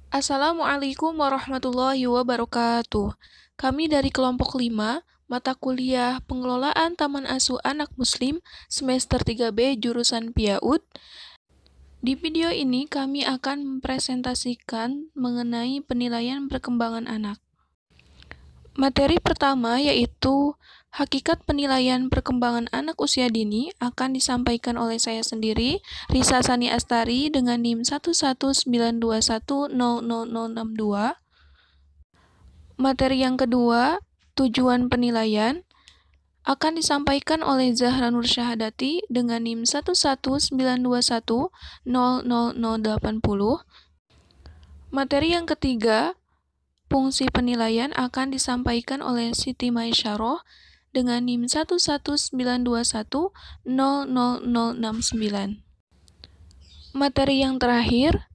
Assalamualaikum warahmatullahi wabarakatuh. Kami dari kelompok 5, mata kuliah Pengelolaan Taman Asuh Anak Muslim, semester 3B jurusan PIAUD. Di video ini kami akan mempresentasikan mengenai penilaian perkembangan anak. Materi pertama yaitu hakikat penilaian perkembangan anak usia dini akan disampaikan oleh saya sendiri, Risa Sani Astari dengan NIM 11921000062. Materi yang kedua, tujuan penilaian, akan disampaikan oleh Zahra Nur Syahadati dengan NIM 11921000080. Materi yang ketiga, fungsi penilaian akan disampaikan oleh Siti Maisyarah dengan NIM 11921000069. Materi yang terakhir,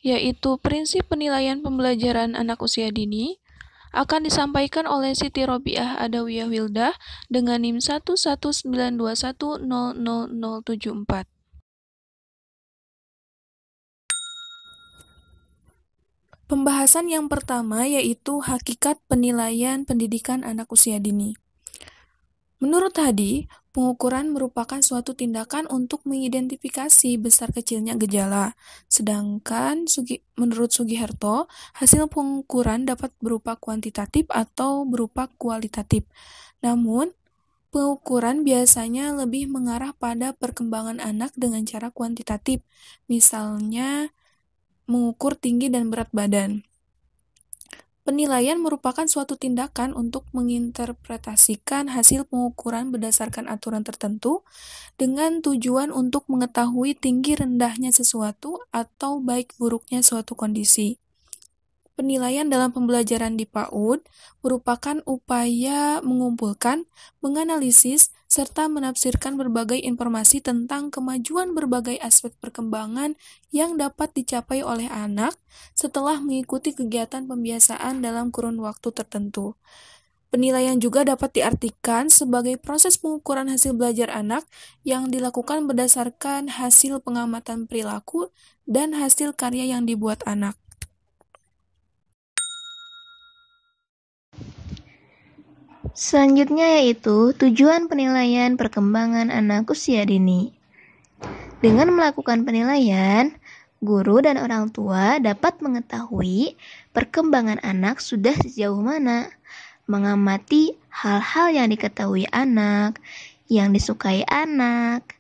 yaitu prinsip penilaian pembelajaran anak usia dini, akan disampaikan oleh Siti Robiah Adawiyah Wildah dengan NIM 11921000074. Pembahasan yang pertama yaitu hakikat penilaian pendidikan anak usia dini. Menurut Hadi, pengukuran merupakan suatu tindakan untuk mengidentifikasi besar kecilnya gejala. Sedangkan menurut Sugiharto, hasil pengukuran dapat berupa kuantitatif atau berupa kualitatif. Namun, pengukuran biasanya lebih mengarah pada perkembangan anak dengan cara kuantitatif, misalnya mengukur tinggi dan berat badan. Penilaian merupakan suatu tindakan untuk menginterpretasikan hasil pengukuran berdasarkan aturan tertentu dengan tujuan untuk mengetahui tinggi rendahnya sesuatu atau baik buruknya suatu kondisi. Penilaian dalam pembelajaran di PAUD merupakan upaya mengumpulkan, menganalisis, serta menafsirkan berbagai informasi tentang kemajuan berbagai aspek perkembangan yang dapat dicapai oleh anak setelah mengikuti kegiatan pembiasaan dalam kurun waktu tertentu. Penilaian juga dapat diartikan sebagai proses pengukuran hasil belajar anak yang dilakukan berdasarkan hasil pengamatan perilaku dan hasil karya yang dibuat anak. Selanjutnya yaitu tujuan penilaian perkembangan anak usia dini. Dengan melakukan penilaian, guru dan orang tua dapat mengetahui perkembangan anak sudah sejauh mana, mengamati hal-hal yang diketahui anak, yang disukai anak,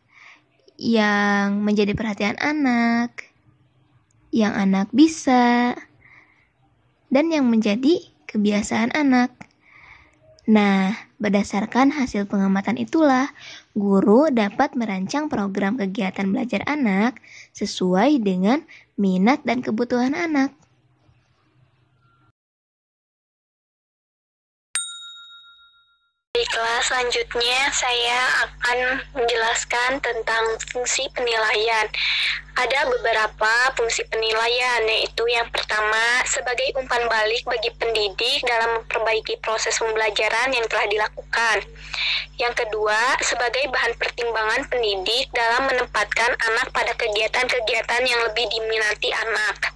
yang menjadi perhatian anak, yang anak bisa, dan yang menjadi kebiasaan anak. Nah, berdasarkan hasil pengamatan itulah, guru dapat merancang program kegiatan belajar anak sesuai dengan minat dan kebutuhan anak. Baiklah, selanjutnya saya akan menjelaskan tentang fungsi penilaian. Ada beberapa fungsi penilaian, yaitu yang pertama, sebagai umpan balik bagi pendidik dalam memperbaiki proses pembelajaran yang telah dilakukan. Yang kedua, sebagai bahan pertimbangan pendidik dalam menempatkan anak pada kegiatan-kegiatan yang lebih diminati anak.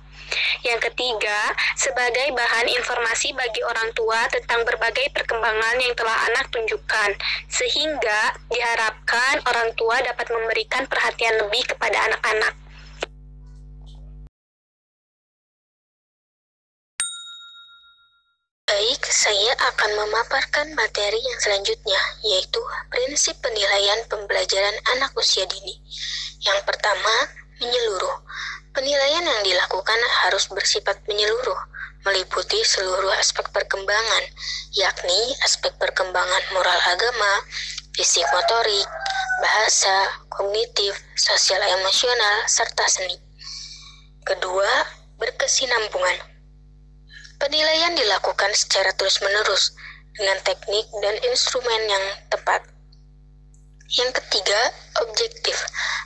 Yang ketiga, sebagai bahan informasi bagi orang tua tentang berbagai perkembangan yang telah anak tunjukkan, sehingga diharapkan orang tua dapat memberikan perhatian lebih kepada anak-anak. Baik, saya akan memaparkan materi yang selanjutnya, yaitu prinsip penilaian pembelajaran anak usia dini. Yang pertama, menyeluruh. Penilaian yang dilakukan harus bersifat menyeluruh, meliputi seluruh aspek perkembangan, yakni aspek perkembangan moral agama, fisik motorik, bahasa, kognitif, sosial emosional, serta seni. Kedua, berkesinambungan. Penilaian dilakukan secara terus-menerus dengan teknik dan instrumen yang tepat. Yang ketiga, objektif.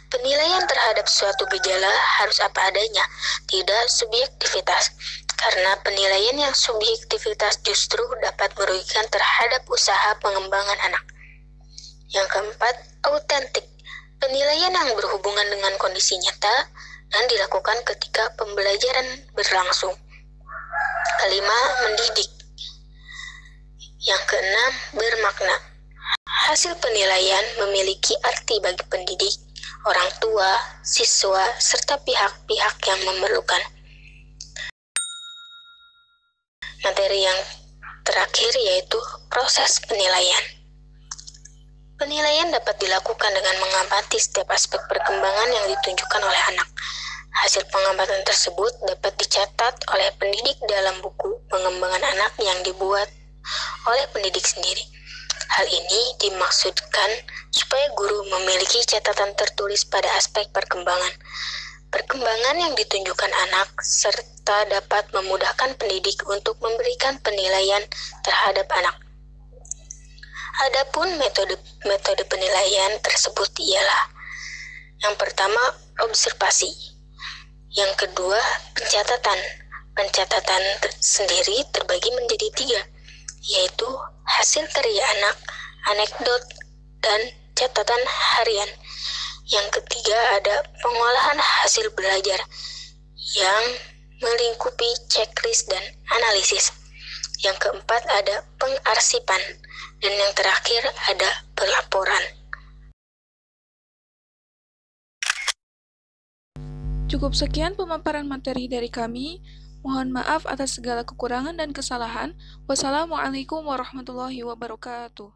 Penilaian terhadap suatu gejala harus apa adanya, tidak subjektivitas. Karena penilaian yang subjektivitas justru dapat merugikan terhadap usaha pengembangan anak. Yang keempat, autentik. Penilaian yang berhubungan dengan kondisi nyata dan dilakukan ketika pembelajaran berlangsung. kelima, mendidik. Yang keenam, bermakna. Hasil penilaian memiliki arti bagi pendidik, orang tua, siswa, serta pihak-pihak yang memerlukan. Materi yang terakhir yaitu proses penilaian. Penilaian dapat dilakukan dengan mengamati setiap aspek perkembangan yang ditunjukkan oleh anak. Hasil pengamatan tersebut dapat dicatat oleh pendidik dalam buku pengembangan anak yang dibuat oleh pendidik sendiri. Hal ini dimaksudkan supaya guru memiliki catatan tertulis pada aspek perkembangan yang ditunjukkan anak, serta dapat memudahkan pendidik untuk memberikan penilaian terhadap anak. Adapun metode penilaian tersebut ialah: yang pertama, observasi. Yang kedua, pencatatan. Pencatatan sendiri terbagi menjadi 3, yaitu hasil karya anak, anekdot, dan catatan harian. Yang ketiga ada pengolahan hasil belajar yang melingkupi checklist dan analisis. Yang keempat ada pengarsipan, dan yang terakhir ada pelaporan. Cukup sekian pemaparan materi dari kami. Mohon maaf atas segala kekurangan dan kesalahan. Wassalamualaikum warahmatullahi wabarakatuh.